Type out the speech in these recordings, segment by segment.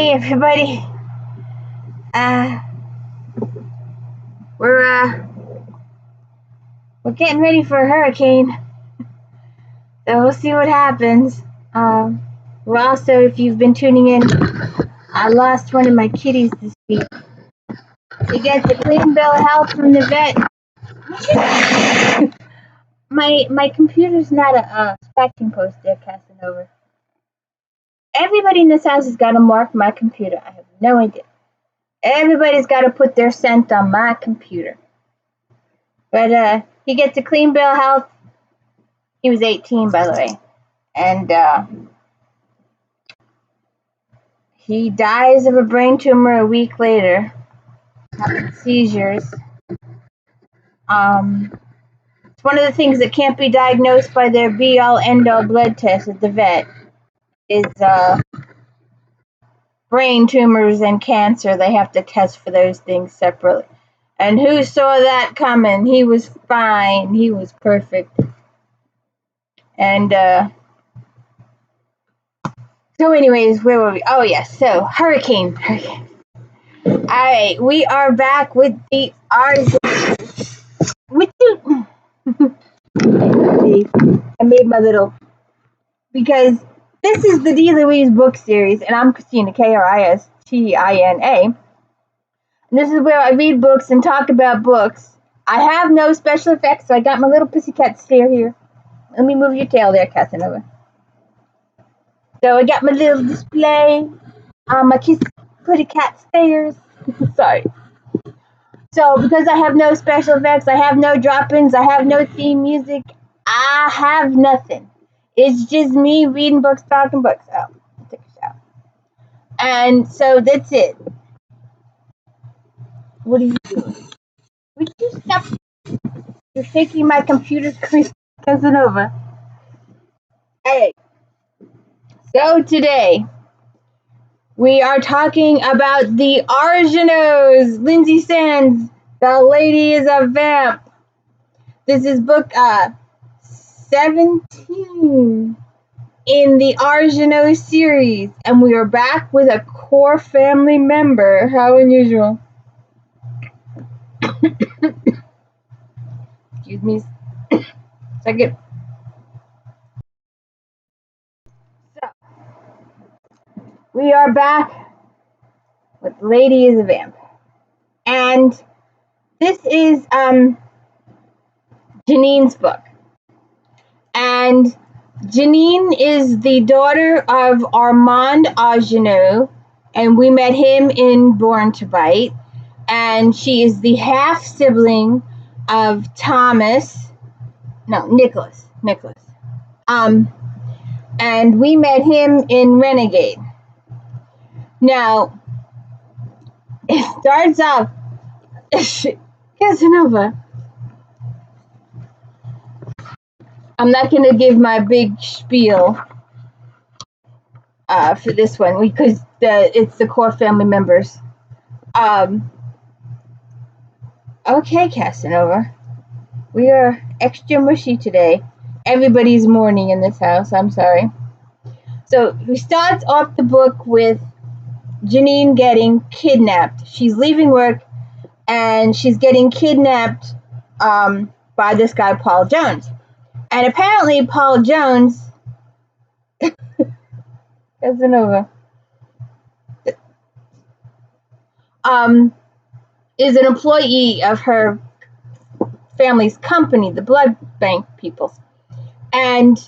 Hey everybody. We're getting ready for a hurricane. So we'll see what happens. We're also, if you've been tuning in, I lost one of my kitties this week. He gets a clean bill of health from the vet. My computer's not a specking post there, Casanova. Everybody in this house has got to mark my computer. I have no idea. Everybody's got to put their scent on my computer. But he gets a clean bill of health. He was 18, by the way. And he dies of a brain tumor a week later. Having seizures. It's one of the things that can't be diagnosed by their be-all, end-all blood test at the vet is brain tumors and cancer. They have to test for those things separately. And who saw that coming? He was fine. He was perfect. And so anyways, where were we? Oh, yes. So, hurricane. All right. We are back with the Argeneau. I made my little... Because this is the D. Louise book series, and I'm Kristina, Kristina. And this is where I read books and talk about books. I have no special effects, so I got my little pussycat stare here. Let me move your tail there, Casanova. So I got my little display on my kitty cat stairs. Sorry. So because I have no special effects, I have no drop-ins, I have no theme music, I have nothing. It's just me reading books, talking books. Oh, I'll take a shower. And so that's it. What are you doing? Would you stop? You're shaking my computer screen, Casanova. Hey. So today, we are talking about the Argeneaus. Lynsay Sands, The Lady is a Vamp. This is book 17 in the Argeneau series. And we are back with a core family member. How unusual. Excuse me a second. So, we are back with Lady is a Vamp. And this is Janine's book. And Janine is the daughter of Armand Argeneau, and we met him in Born to Bite. And she is the half-sibling of Nicholas. And we met him in Renegade. Now, it starts off, Casanova. I'm not going to give my big spiel for this one because it's the core family members. Okay, Casanova. We are extra mushy today. Everybody's mourning in this house. I'm sorry. So we start off the book with Janine getting kidnapped. She's leaving work and she's getting kidnapped by this guy, Paul Jones. And apparently Paul Jones Casanova is an employee of her family's company, the blood bank people. And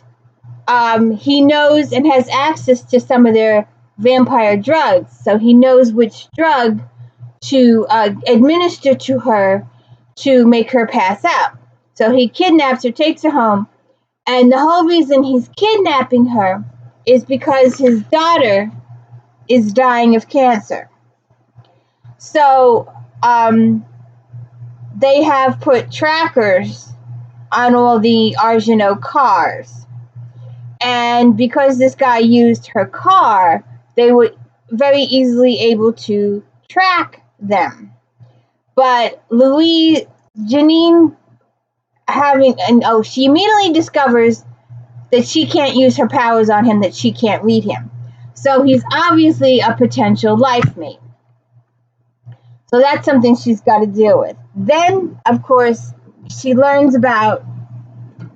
he knows and has access to some of their vampire drugs. So he knows which drug to administer to her to make her pass out. So he kidnaps her, takes her home. And the whole reason he's kidnapping her is because his daughter is dying of cancer. So they have put trackers on all the Argeneau cars. And because this guy used her car, they were very easily able to track them. But Janine she immediately discovers that she can't use her powers on him, that she can't read him. So he's obviously a potential life mate. So that's something she's got to deal with. Then, of course, she learns about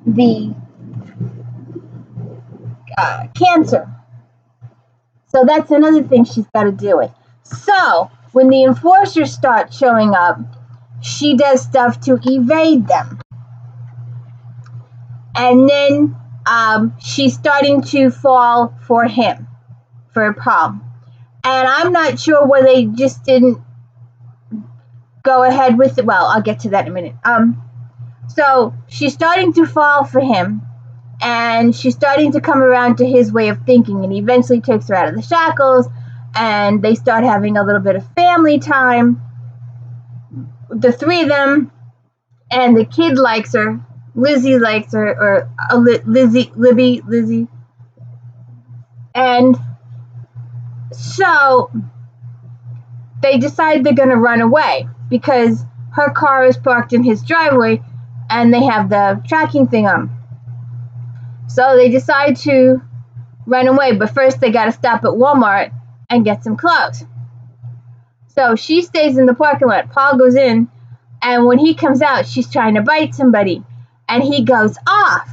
the cancer. So that's another thing she's got to deal with. So when the enforcers start showing up, she does stuff to evade them. And then she's starting to fall for him, for Paul. And I'm not sure whether they just didn't go ahead with it. Well, I'll get to that in a minute. So she's starting to fall for him, and she's starting to come around to his way of thinking, and he eventually takes her out of the shackles, and they start having a little bit of family time, the three of them, and the kid likes her. Lizzie likes her, or Lizzie. And so they decide they're going to run away because her car is parked in his driveway and they have the tracking thing on. So they decide to run away, but first they got to stop at Walmart and get some clothes. So she stays in the parking lot. Paul goes in, and when he comes out, she's trying to bite somebody, and he goes off.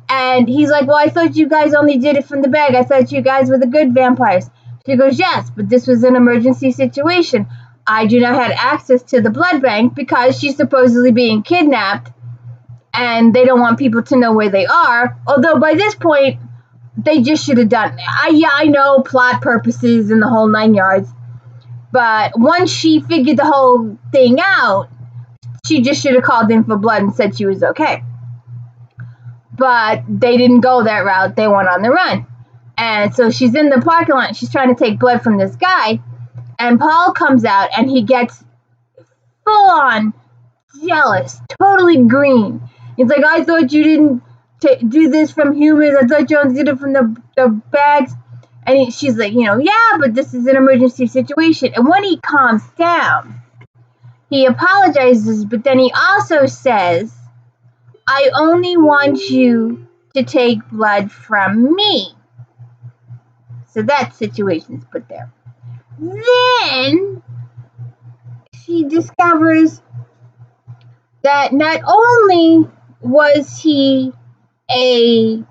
And he's like, well, I thought you guys only did it from the bag. I thought you guys were the good vampires. She goes, yes, but this was an emergency situation. I do not have access to the blood bank because she's supposedly being kidnapped, and they don't want people to know where they are. Although by this point, they just should have done it. I know, plot purposes and the whole 9 yards. But once she figured the whole thing out, she just should have called in for blood and said she was okay. But they didn't go that route. They went on the run. And so she's in the parking lot. She's trying to take blood from this guy. And Paul comes out and he gets full on jealous, totally green. He's like, I thought you didn't do this from humans. I thought you only did it from the bags. And she's like, yeah, but this is an emergency situation. And when he calms down, he apologizes, but then he also says, I only want you to take blood from me. So that situation's put there. Then she discovers that not only was he a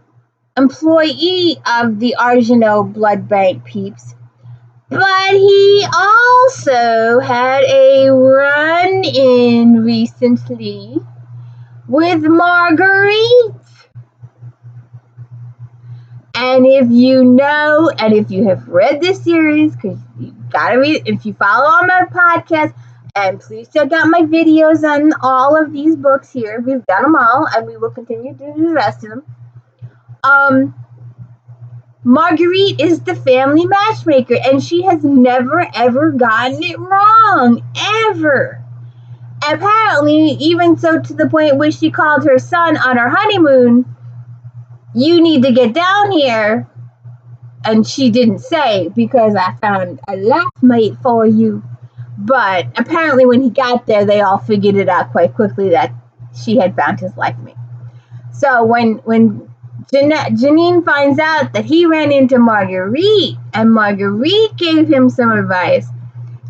employee of the Argeneau blood bank peeps, but he also had a run-in recently with Marguerite. And if you know, and if you have read this series, because you gotta read it, if you follow on my podcast, and please check out my videos on all of these books here. We've done them all, and we will continue to do the rest of them. Marguerite is the family matchmaker, and she has never, ever gotten it wrong. Ever. Apparently, even so to the point where she called her son on her honeymoon, you need to get down here. And she didn't say, because I found a life mate for you. But apparently when he got there, they all figured it out quite quickly that she had found his life mate. So when Janine finds out that he ran into Marguerite, and Marguerite gave him some advice,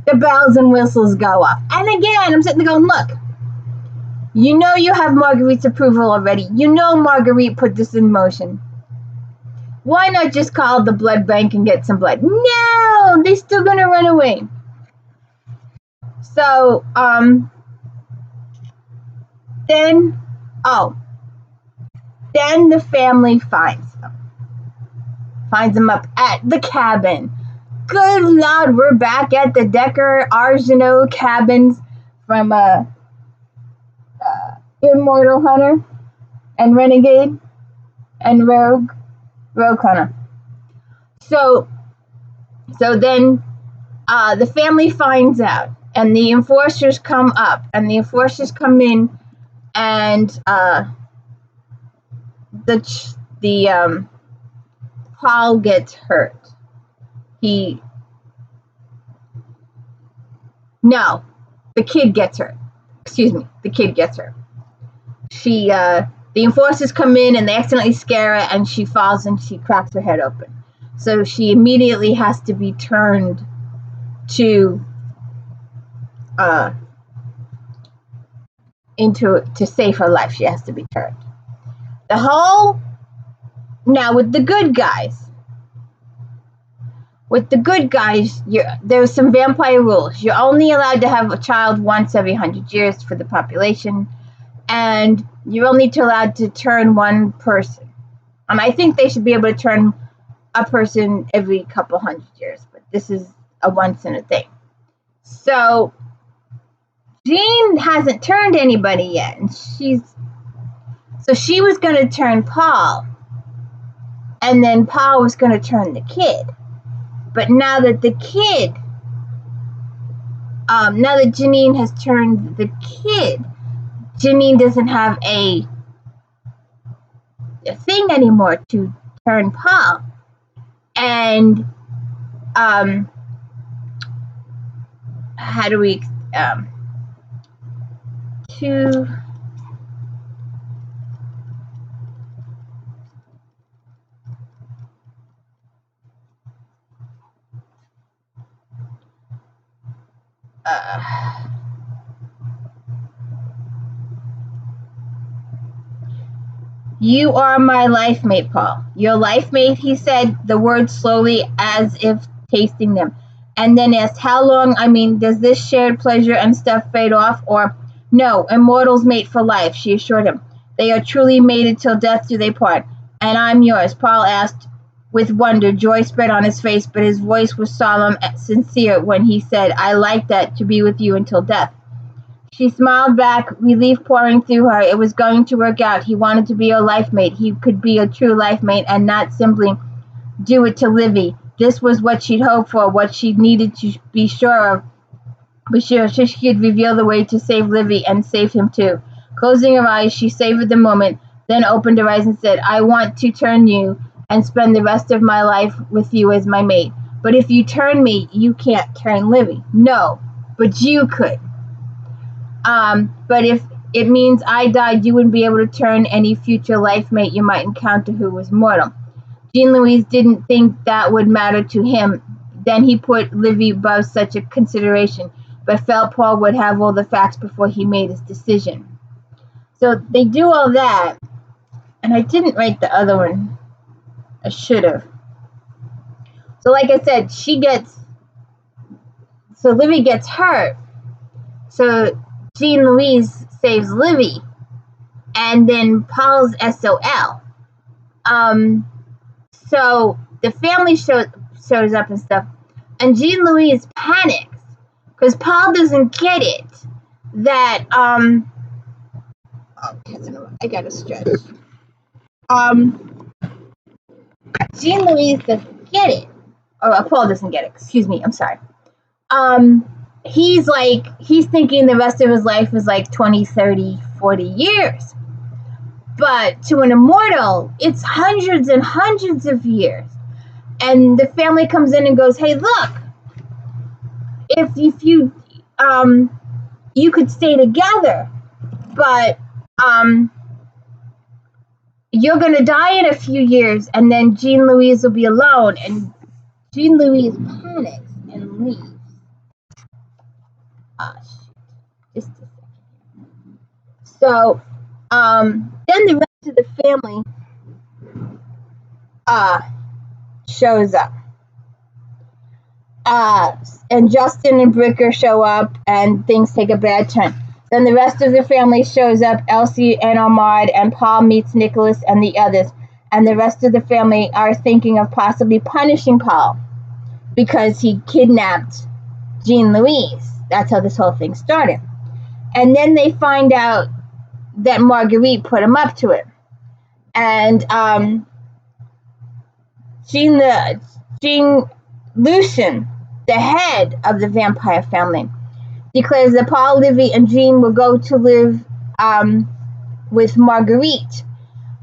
the bells and whistles go off. And again, I'm sitting there going, look, you know you have Marguerite's approval already. You know Marguerite put this in motion. Why not just call the blood bank and get some blood? No, they're still going to run away. So, then the family finds them up at the cabin. Good Lord, we're back at the Decker Argeneau cabins from Immortal Hunter and Renegade and Rogue Hunter. So then the family finds out, and the enforcers come up, and the enforcers come in, and Paul gets hurt. The kid gets hurt. Excuse me, the kid gets hurt. The enforcers come in and they accidentally scare her, and she falls and she cracks her head open. So she immediately has to be turned to to save her life. She has to be turned. Now with the good guys. With the good guys, there's some vampire rules. You're only allowed to have a child once every 100 years for the population, and you're only allowed to turn one person. And I think they should be able to turn a person every couple 100 years, but this is a once in a thing. So Jean hasn't turned anybody yet, and she was going to turn Paul, and then Paul was going to turn the kid. But now that Janine has turned the kid, Janine doesn't have a thing anymore to turn Paul. And how do we you are my life mate, Paul. Your life mate, he said the words slowly as if tasting them. And then asked, how long, does this shared pleasure and stuff fade off? Or, no, immortals mate for life, she assured him. They are truly mated till death do they part. And I'm yours, Paul asked with wonder. Joy spread on his face, but his voice was solemn and sincere when he said, I like that, to be with you until death. She smiled back, relief pouring through her. It was going to work out. He wanted to be her life mate. He could be a true life mate and not simply do it to Livy. This was what she'd hoped for, what she needed to be sure of. But sure she could reveal the way to save Livy and save him too. Closing her eyes, she savored the moment, then opened her eyes and said, I want to turn you and spend the rest of my life with you as my mate. But if you turn me, you can't turn Livy. No, but you could. But if it means I died, you wouldn't be able to turn any future life mate you might encounter who was mortal. Jean-Louis didn't think that would matter to him. Then he put Livy above such a consideration, but felt Paul would have all the facts before he made his decision. So they do all that, and I didn't write the other one. I should have. So like I said, Livy gets hurt. So Jean-Louise saves Livy, and then Paul's SOL. So the family shows up and stuff, and Jean-Louise panics because Paul doesn't get it that I gotta stretch. Jean-Louise doesn't get it, or Paul doesn't get it. Excuse me, I'm sorry. He's thinking the rest of his life is like 20, 30, 40 years. But to an immortal, it's hundreds and hundreds of years. And the family comes in and goes, hey, look, if you you could stay together, but you're going to die in a few years, and then Jean-Louise will be alone. And Jean-Louise panics and leaves. Just a second. So then the rest of the family shows up. And Justin and Bricker show up, and things take a bad turn. Then the rest of the family shows up. Elsie and Ahmad, and Paul meets Nicholas and the others. And the rest of the family are thinking of possibly punishing Paul because he kidnapped Jean-Louise. That's how this whole thing started. And then they find out that Marguerite put him up to it. And Jean Lucien, the head of the vampire family, declares that Paul, Livy, and Jean will go to live with Marguerite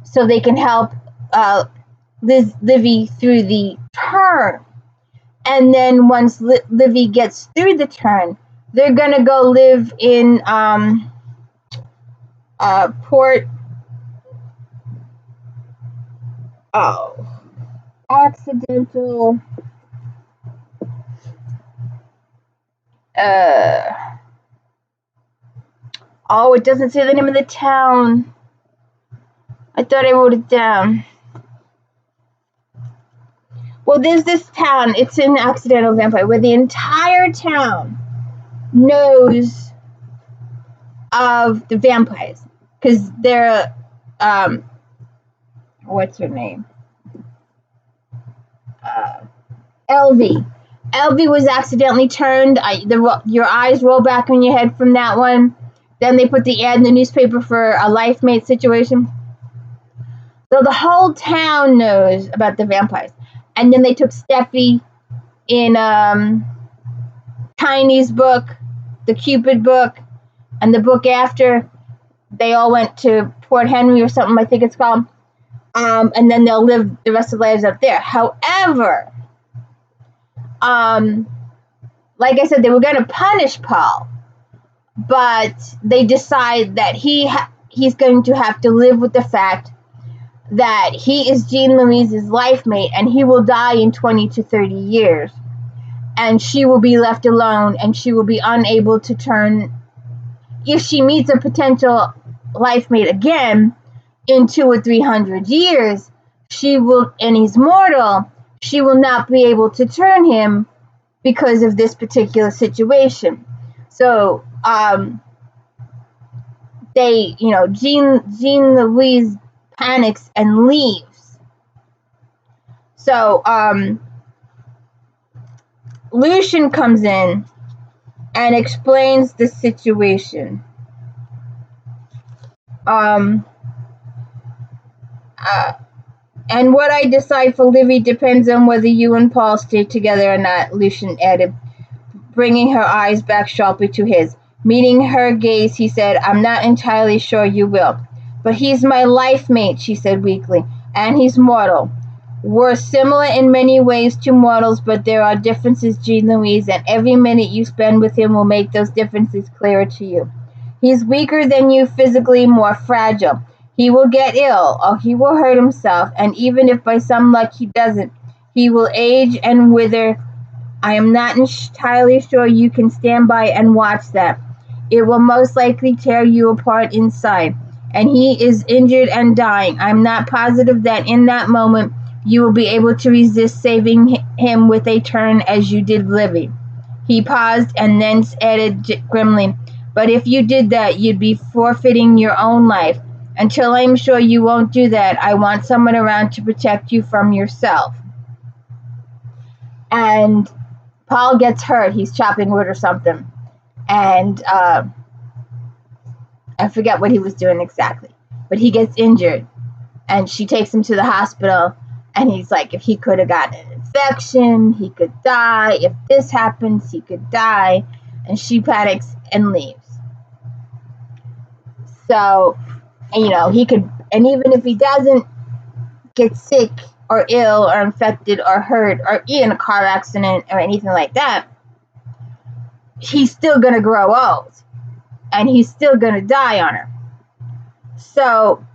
so they can help Livy through the turn. And then once Livy gets through the turn, they're going to go live in Port... Oh, accidental oh, it doesn't say the name of the town. I thought I wrote it down. Well, there's this town, it's an accidental vampire, where the entire town knows of the vampires. Because they're, what's her name? LV. LV was accidentally turned. Your eyes roll back in your head from that one. Then they put the ad in the newspaper for a life mate situation. So the whole town knows about the vampires. And then they took Steffi in Tiny's book, the Cupid book, and the book after. They all went to Port Henry or something, I think it's called. And then they'll live the rest of their lives up there. However, like I said, they were going to punish Paul, but they decide that he's going to have to live with the fact that he is Jean Louise's life mate, and he will die in 20 to 30 years. And she will be left alone, and she will be unable to turn, if she meets a potential life mate again in 200 or 300 years, she will, and he's mortal, she will not be able to turn him because of this particular situation. So, Jean Louise panics and leaves. So, Lucian comes in and explains the situation. And what I decide for Livy depends on whether you and Paul stay together or not, Lucian added, bringing her eyes back sharply to his. Meeting her gaze, he said, I'm not entirely sure you will. But he's my life mate, she said weakly, and he's mortal. We're similar in many ways to mortals, but there are differences, Jean Louise, and every minute you spend with him will make those differences clearer to you. He's weaker than you physically, more fragile. He will get ill, or he will hurt himself, and even if by some luck he doesn't, he will age and wither. I am not entirely sure you can stand by and watch that. It will most likely tear you apart inside, and he is injured and dying. I'm not positive that in that moment you will be able to resist saving him with a turn as you did Livy. He paused and then added grimly, but if you did that, you'd be forfeiting your own life. Until I'm sure you won't do that, I want someone around to protect you from yourself. And Paul gets hurt. He's chopping wood or something. And I forget what he was doing exactly. But he gets injured. And she takes him to the hospital. And he's like, if he could have gotten an infection, he could die. If this happens, he could die. And she panics and leaves. So, he could, and even if he doesn't get sick or ill or infected or hurt or in a car accident or anything like that, he's still going to grow old. And he's still going to die on her. So,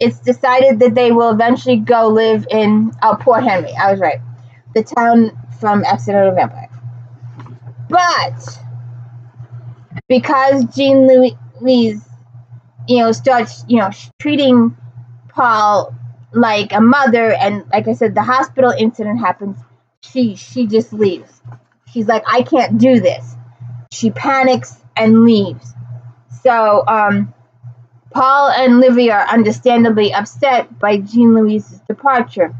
it's decided that they will eventually go live in Port Henry. I was right. The town from Accidental Vampire. But because Jean Louise, starts, treating Paul like a mother, and like I said, the hospital incident happens, she just leaves. She's like, I can't do this. She panics and leaves. So, Paul and Livy are understandably upset by Jean Louise's departure,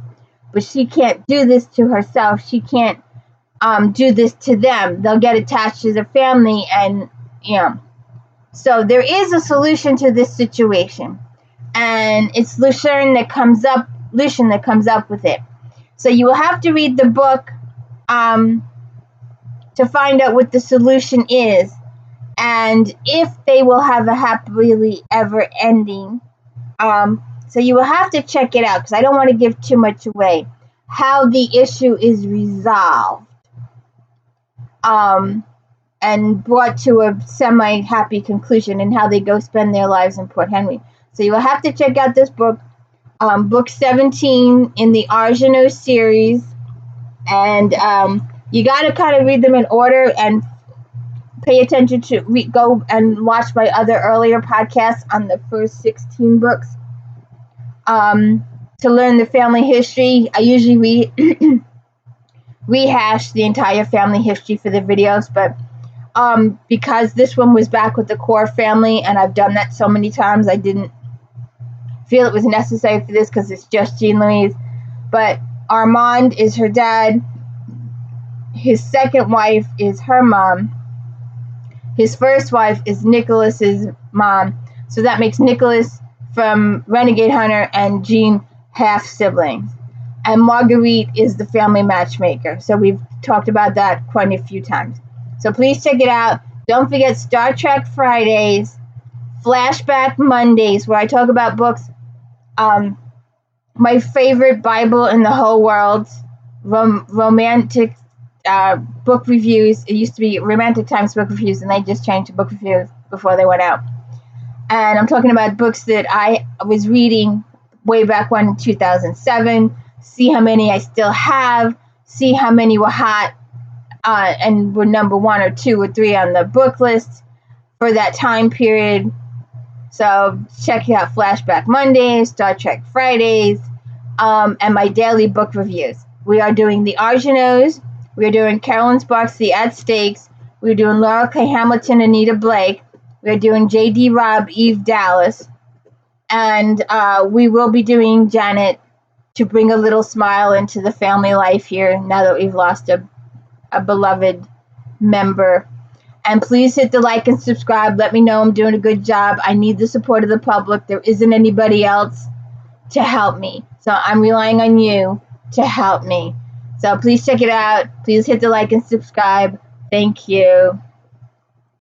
but she can't do this to herself. She can't do this to them. They'll get attached to the family, and so there is a solution to this situation, and it's Lucian that comes up with it. So you will have to read the book to find out what the solution is, and if they will have a happily ever ending. So you will have to check it out, because I don't want to give too much away, how the issue is resolved and brought to a semi-happy conclusion, and how they go spend their lives in Port Henry. So you will have to check out this book. book 17 in the Argeneau series. And you got to kind of read them in order and pay attention to go and watch my other earlier podcasts on the first 16 books to learn the family history. I usually rehash the entire family history for the videos, but because this one was back with the core family and I've done that so many times, I didn't feel it was necessary for this because it's just Jean Louise. But Armand is her dad. His second wife is her mom. His first wife is Nicholas's mom. So that makes Nicholas from Renegade Hunter and Jean half siblings. And Marguerite is the family matchmaker. So we've talked about that quite a few times. So please check it out. Don't forget Star Trek Fridays, Flashback Mondays, where I talk about books. My favorite Bible in the whole world, romantic book reviews. It used to be Romantic Times book reviews, and they just changed to book reviews before they went out. And I'm talking about books that I was reading way back when in 2007. See how many I still have. See how many were hot and were number 1 or 2 or 3 on the book list for that time period. So check out Flashback Mondays, Star Trek Fridays, and my daily book reviews. We are doing the Argeneaus. We're doing Carolyn Sparks, The At Stakes. We're doing Laura K. Hamilton, Anita Blake. We're doing J.D. Robb, Eve Dallas. And we will be doing Janet to bring a little smile into the family life here now that we've lost a beloved member. And please hit the like and subscribe. Let me know I'm doing a good job. I need the support of the public. There isn't anybody else to help me. So I'm relying on you to help me. So please check it out. Please hit the like and subscribe. Thank you.